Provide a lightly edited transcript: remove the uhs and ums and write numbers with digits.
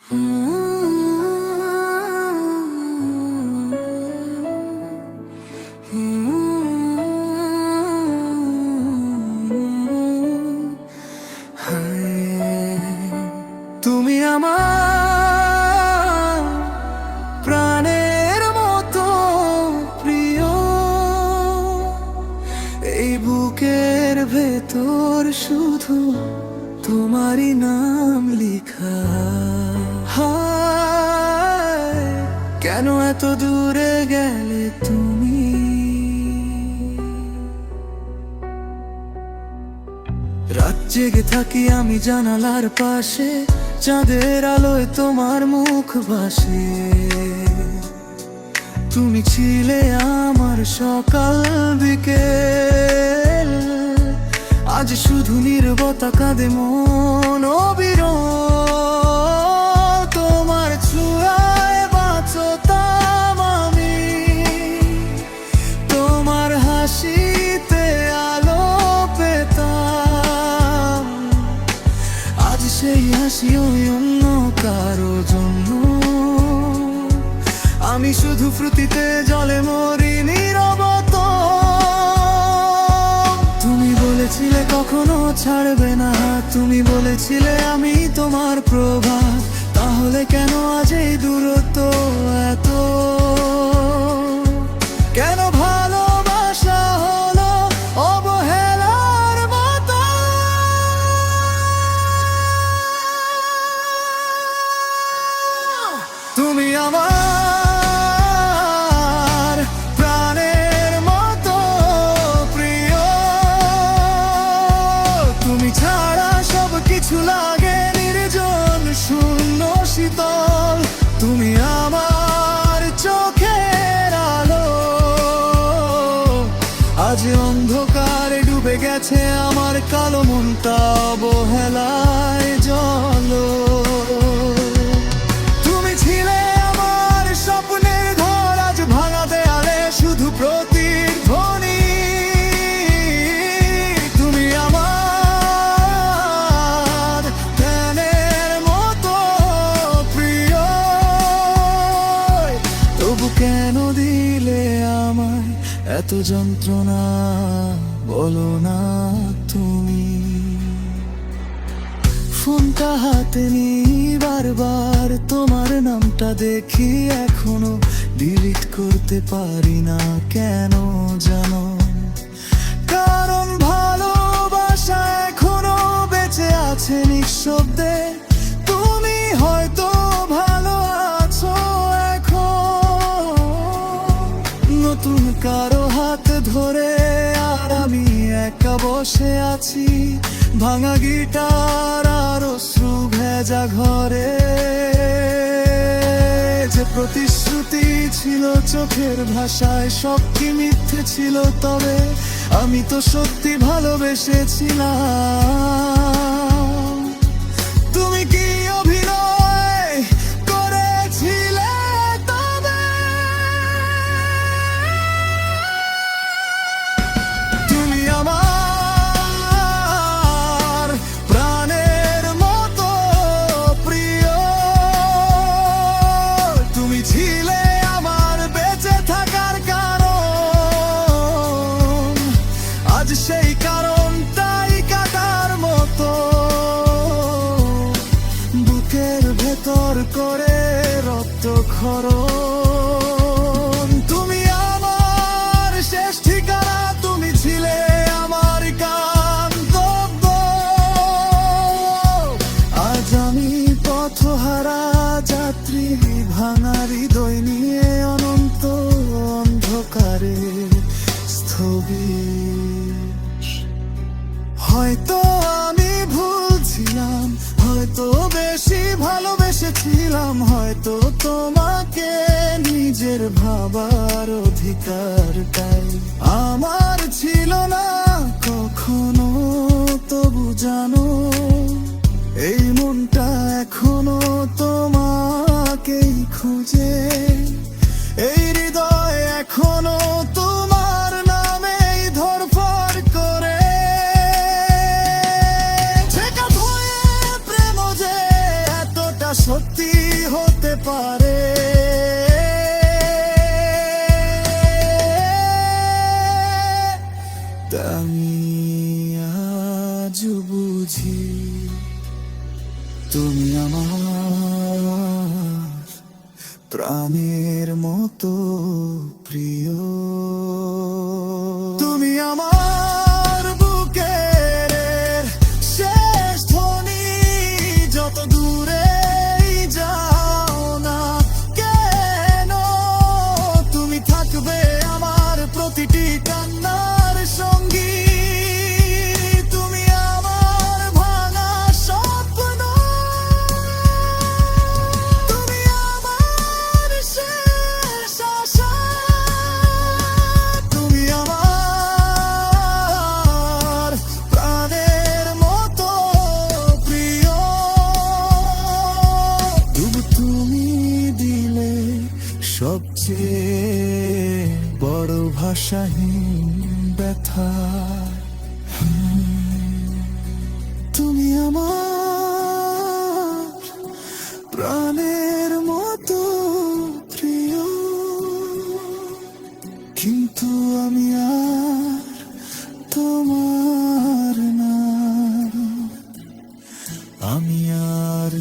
তুমি আমার প্রাণের মতো প্রিয়, এই বুকের ভেতর শুধু তোমারই নাম লিখা। হায়, কেন এত দূরে গেলে তুমি? রাত জেগে থাকি আমি জানালার পাশে, চাঁদের আলোয় তোমার মুখ ভাসে। তুমি ছিলে আমার সকাল বিকেল, আজ শুধু নীরবতা কাঁদে মন অবিরল। তোমার ছোঁয়ায় বাঁচতাম আমি, তোমার হাসিতে আলো পেতাম। আজ সেই হাসি ওই অন্য কারো জন্য, আমি শুধু স্মৃতিতে জলে মরি নীরবতা। তুমি বলেছিলে কখনো ছাড়বে না, তুমি বলেছিলে আমি তোমার প্রভাত। তাহলে কেন আজ এই দূরত্ব এত? কেন ভালোবাসা হলো অবহেলার মতো? তুমি আমার প্রাণের মতো প্রিয়, তুমি ছাড়া সব কিছু লাগে নির্জন শূন্য শীতল। তুমি আমার চোখের আলো, আজ অন্ধকারে ডুবে গেছে আমার কালো মনটা অবহেলায় জলো। তুমি ছিলে আমার স্বপ্নের ঘর, আজ ভাঙা দেয়ালে শুধু প্রতিধ্বনি। তুমি আমার প্রাণের মতো প্রিয়, তবু কেন দিলে আমায় এত যন্ত্রণা? বলো না তুমি। ফোনটা হাতে নিই বারবার, তোমার নামটা দেখি এখনো ডিলিট করতে পারি না। কেন জানো? কারণ ভালোবাসা এখনো বেঁচে আছে নিঃশব্দে। তুমি হয়তো ভালো আছো এখন, নতুন কারো হাত ধরে, আর আমি একা বসে আছি ভাঙা গিটার আর অশ্রু ভেজা ঘরে। যে প্রতিশ্রুতি ছিল চোখের ভাষায় সব কি মিথ্যে ছিল? তবে আমি তো সত্যি ভালোবেসেছিলাম। তুমি কি অভিনয় করেছিলে তবে? তুমি আমার প্রাণের মতো প্রিয়, তুমি ছিলে আমার বেঁচে থাকার কারণ। আজ সেই কারণটাই কাটার মতো বুকের ভেতর করে রক্ত ক্ষরণ। তুমি আমার শেষ ঠিকানা, তুমি ছিলে আমার গন্তব্য। আজ আমি পথহারা যাত্রী, ভাঙা হৃদয় নিয়ে অনন্ত অন্ধকারে স্থবির। হয়তো আমি ভুলছিলাম, হয়তো বেশি ভালোবেসেছিলাম, হয়তো তোমাকে নিজের ভাবার অধিকারটাই আমার ছিল না কখনো। তবু জানো, এই মনটা এখনো তোমাকেই খুঁজে। এই হৃদয় এখনো তোমার নামেই ধড়ফড় করে। প্রেম যে এতটা সত্যি তুমি আমার প্রাণের মতো প্রিয়, তুমি আমার বুকের শেষ ধ্বনি, যত দূরে যাও না কেন তুমি থাকবে আমার প্রতিটি কান্নার সঙ্গী। তুমি আমার ভাঙা স্বপ্ন, তুমি আমার শেষ আশা, তুমি আমার প্রাণের মতো প্রিয়। তবু তুমি দিলে সবচেয়ে বড় ভাষাহীন ব্যথা। তুমি আমার প্রাণের মতো প্রিয়, কিন্তু আমি আর তোমার না, আমি আর